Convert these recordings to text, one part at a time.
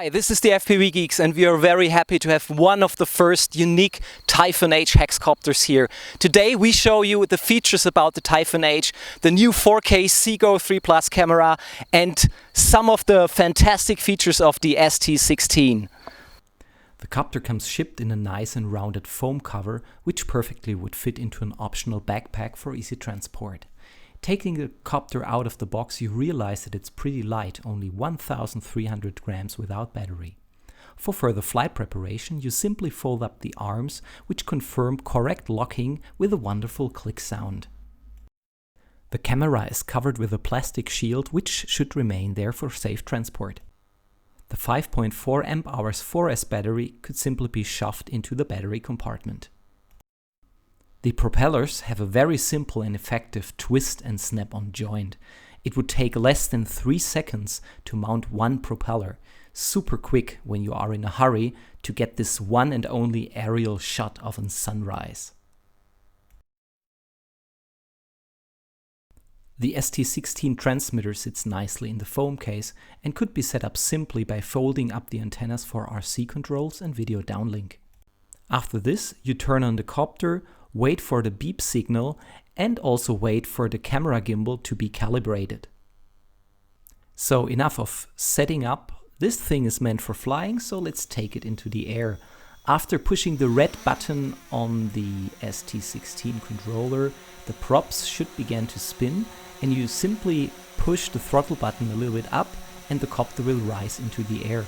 Hi, this is the FPV Geeks and we are very happy to have one of the first Yuneec Typhoon H Hexcopters here. Today we show you the features about the Typhoon H, the new 4K Seago 3 Plus camera and some of the fantastic features of the ST16. The copter comes shipped in a nice and rounded foam cover, which perfectly would fit into an optional backpack for easy transport. Taking the copter out of the box, you realize that it's pretty light, only 1,300 grams without battery. For further flight preparation, you simply fold up the arms, which confirm correct locking with a wonderful click sound. The camera is covered with a plastic shield, which should remain there for safe transport. The 5.4 amp hours 4S battery could simply be shoved into the battery compartment. The propellers have a very simple and effective twist and snap-on joint. It would take less than 3 seconds to mount one propeller. Super quick when you are in a hurry to get this one and only aerial shot of a sunrise. The ST16 transmitter sits nicely in the foam case and could be set up simply by folding up the antennas for RC controls and video downlink. After this, you turn on the copter, wait for the beep signal and also wait for the camera gimbal to be calibrated. So enough of setting up. This thing is meant for flying, so let's take it into the air. After pushing the red button on the ST16 controller, the props should begin to spin and you simply push the throttle button a little bit up and the copter will rise into the air.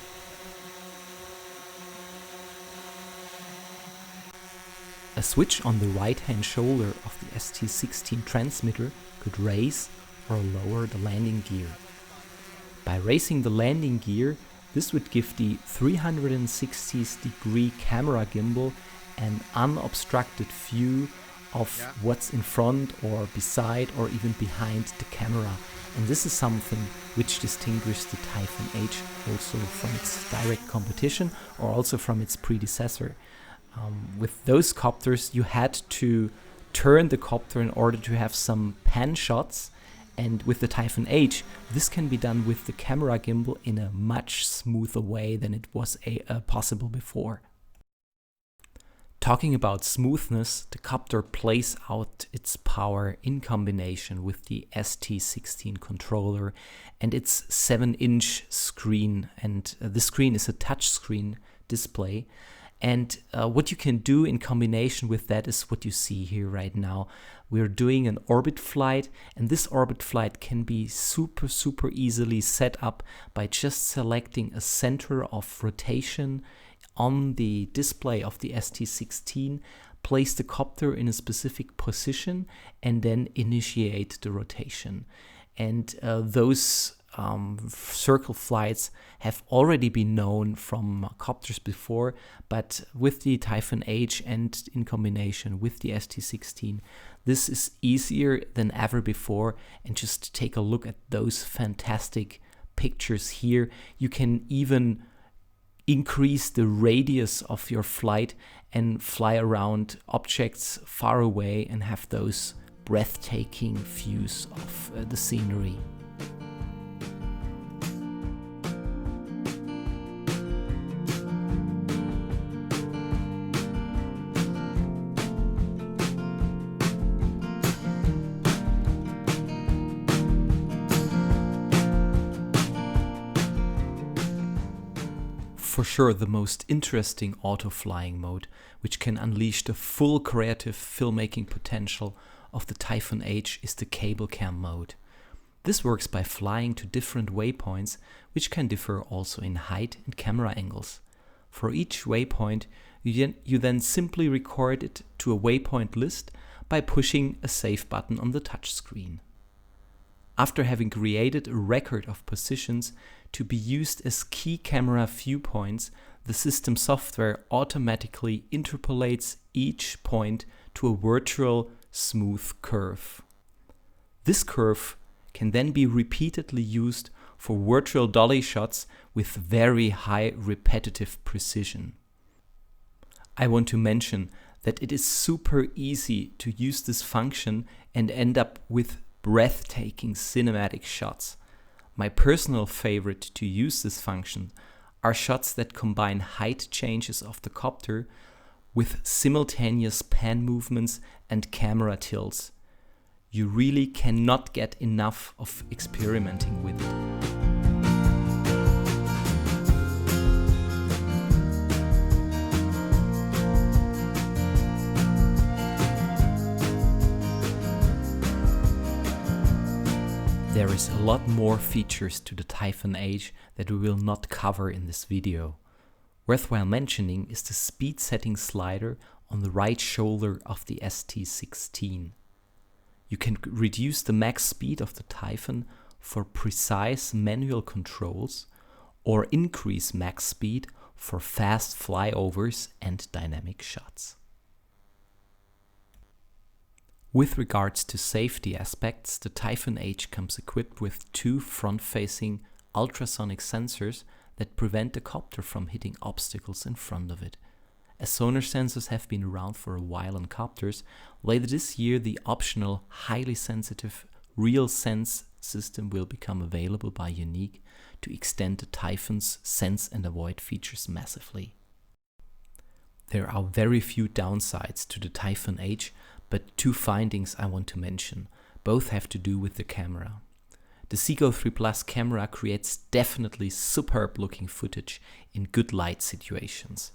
A switch on the right-hand shoulder of the ST16 transmitter could raise or lower the landing gear. By raising the landing gear, this would give the 360-degree camera gimbal an unobstructed view of what's in front or beside or even behind the camera. And this is something which distinguishes the Typhoon H also from its direct competition or also from its predecessor. With those copters you had to turn the copter in order to have some pan shots, and with the Typhoon H this can be done with the camera gimbal in a much smoother way than it was possible before. Talking about smoothness, the copter plays out its power in combination with the ST16 controller and its 7-inch screen, and the screen is a touch screen display. And what you can do in combination with that is what you see here right now. We're doing an orbit flight, and this orbit flight can be super easily set up by just selecting a center of rotation on the display of the ST16, place the copter in a specific position and then initiate the rotation. And those circle flights have already been known from copters before, but with the Typhoon H and in combination with the ST16, this is easier than ever before. And just take a look at those fantastic pictures here. You can even increase the radius of your flight and fly around objects far away and have those breathtaking views of the scenery. For sure the most interesting auto-flying mode, which can unleash the full creative filmmaking potential of the Typhoon H, is the cable cam mode. This works by flying to different waypoints, which can differ also in height and camera angles. For each waypoint, you then simply record it to a waypoint list by pushing a save button on the touchscreen. After having created a record of positions to be used as key camera viewpoints, the system software automatically interpolates each point to a virtual smooth curve. This curve can then be repeatedly used for virtual dolly shots with very high repetitive precision. I want to mention that it is super easy to use this function and end up with breathtaking cinematic shots. My personal favorite to use this function are shots that combine height changes of the copter with simultaneous pan movements and camera tilts. You really cannot get enough of experimenting with it. There is a lot more features to the Typhoon H that we will not cover in this video. Worthwhile mentioning is the speed setting slider on the right shoulder of the ST16. You can reduce the max speed of the Typhoon for precise manual controls or increase max speed for fast flyovers and dynamic shots. With regards to safety aspects, the Typhoon H comes equipped with two front-facing ultrasonic sensors that prevent the copter from hitting obstacles in front of it. As sonar sensors have been around for a while on copters, later this year the optional highly sensitive Realsense system will become available by Yuneec to extend the Typhoon's sense and avoid features massively. There are very few downsides to the Typhoon H, but two findings I want to mention. Both have to do with the camera. The Seago 3 Plus camera creates definitely superb looking footage in good light situations.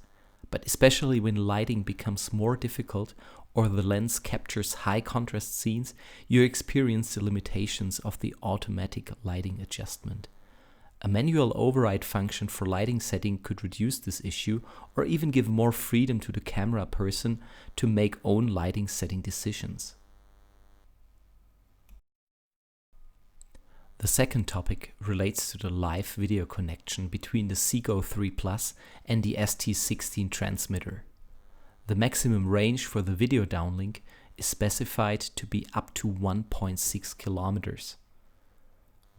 But especially when lighting becomes more difficult or the lens captures high contrast scenes, you experience the limitations of the automatic lighting adjustment. A manual override function for lighting setting could reduce this issue or even give more freedom to the camera person to make own lighting setting decisions. The second topic relates to the live video connection between the Seago 3 Plus and the ST16 transmitter. The maximum range for the video downlink is specified to be up to 1.6 kilometers.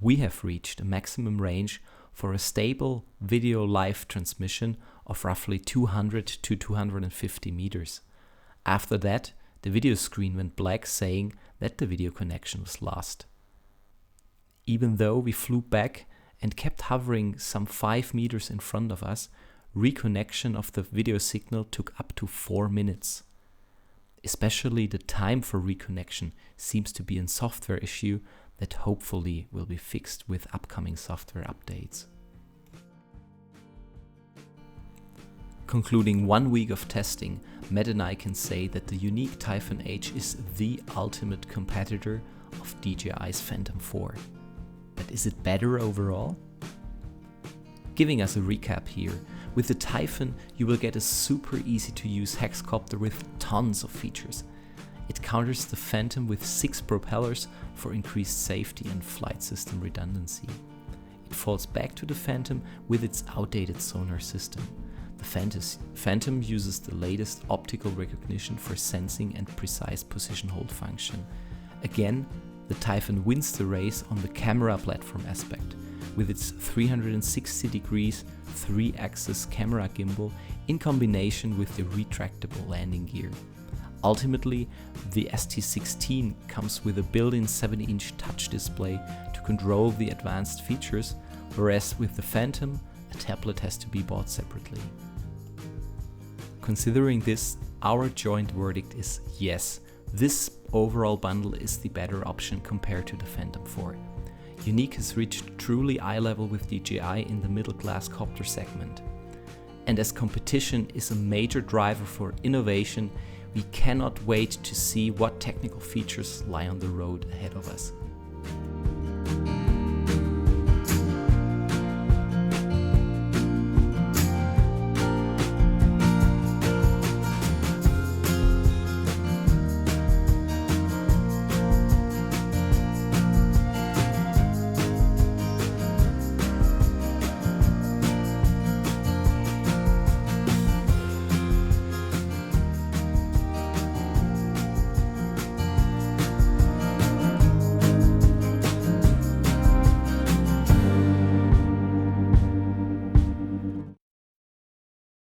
We have reached a maximum range for a stable video live transmission of roughly 200 to 250 meters. After that, the video screen went black, saying that the video connection was lost. Even though we flew back and kept hovering some 5 meters in front of us, reconnection of the video signal took up to 4 minutes. Especially the time for reconnection seems to be a software issue that hopefully will be fixed with upcoming software updates. Concluding 1 week of testing, Matt and I can say that the Yuneec Typhoon H is the ultimate competitor of DJI's Phantom 4. But is it better overall? Giving us a recap here, with the Typhoon you will get a super easy to use Hexcopter with tons of features. It counters the Phantom with 6 propellers for increased safety and flight system redundancy. It falls back to the Phantom with its outdated sonar system. The Phantom uses the latest optical recognition for sensing and precise position hold function. Again, the Typhoon wins the race on the camera platform aspect, with its 360 degrees 3-axis camera gimbal in combination with the retractable landing gear. Ultimately, the ST16 comes with a built-in 7-inch touch display to control the advanced features, whereas with the Phantom, a tablet has to be bought separately. Considering this, our joint verdict is yes, this overall bundle is the better option compared to the Phantom 4. Yuneec has reached truly eye level with DJI in the middle-class copter segment. And as competition is a major driver for innovation, we cannot wait to see what technical features lie on the road ahead of us.